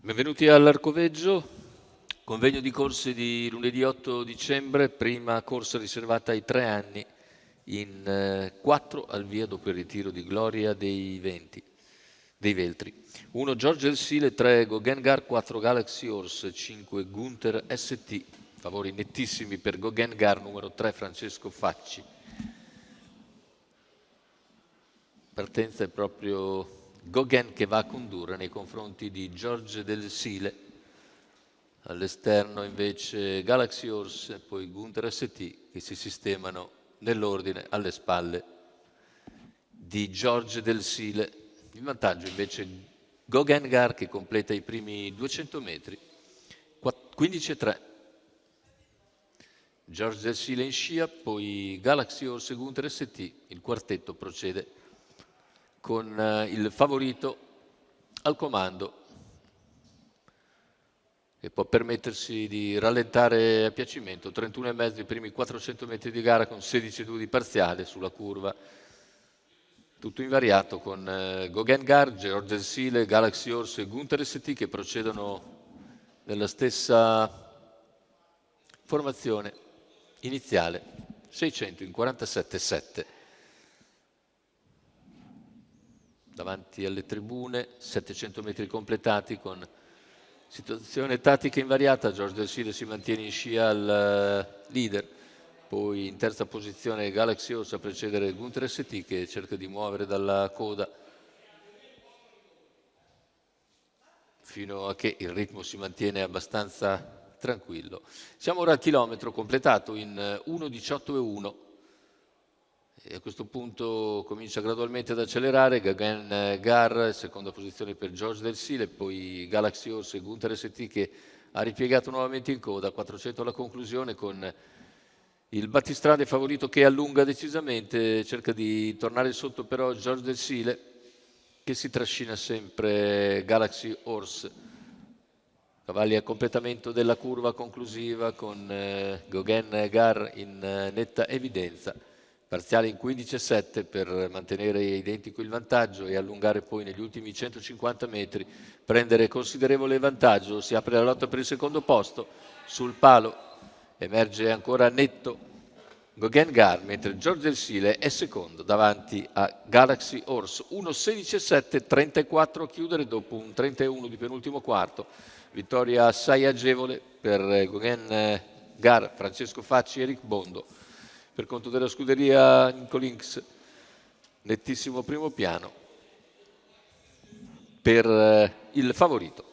Benvenuti all'Arcoveggio, convegno di corse di lunedì 8 dicembre, prima corsa riservata ai 3 anni, in 4 al via dopo il ritiro di Gloria dei Veltri. 1 George El Sile, 3 Goggengar, 4 Galaxy Horse, 5 Gunther ST, favori nettissimi per Goggengar, numero 3 Francesco Facci. Partenza è proprio Gauguin che va a condurre nei confronti di George Del Sile. All'esterno invece Galaxy Horse e poi Gunther ST che si sistemano nell'ordine alle spalle di George Del Sile. In vantaggio invece Goggengar che completa i primi 200 metri, 15,3. George Del Sile in scia, poi Galaxy Horse e Gunther ST. Il quartetto procede con il favorito al comando, che può permettersi di rallentare a piacimento. 31,5 i primi 400 metri di gara con 16,2 di parziale sulla curva. Tutto invariato con Goggengar, George Del Sile, Galaxy Horse e Gunther ST che procedono nella stessa formazione iniziale, 600 in 47,7. Davanti alle tribune, 700 metri completati con situazione tattica invariata. George Del Sile si mantiene in scia al leader, poi in terza posizione Galaxy Horse a precedere Gunther ST che cerca di muovere dalla coda fino a che il ritmo si mantiene abbastanza tranquillo. Siamo ora al chilometro completato in 1,18,1. E a questo punto comincia gradualmente ad accelerare. Goggengar, seconda posizione per George Del Sile, poi Galaxy Horse e Gunther ST che ha ripiegato nuovamente in coda, 400 alla conclusione con il battistrade favorito che allunga decisamente, cerca di tornare sotto però George Del Sile che si trascina sempre Galaxy Horse. Cavalli a completamento della curva conclusiva con Goggengar in netta evidenza. Parziale in 15,7 per mantenere identico il vantaggio e allungare poi negli ultimi 150 metri, prendere considerevole vantaggio. Si apre la lotta per il secondo posto, sul palo emerge ancora netto Goggengar, mentre George Del Sile è secondo davanti a Galaxy Horse. 1,16,7, 34 a chiudere dopo un 31 di penultimo quarto. Vittoria assai agevole per Goggengar, Francesco Facci e Eric Bondo. Per conto della scuderia Incolinks, nettissimo primo piano per il favorito.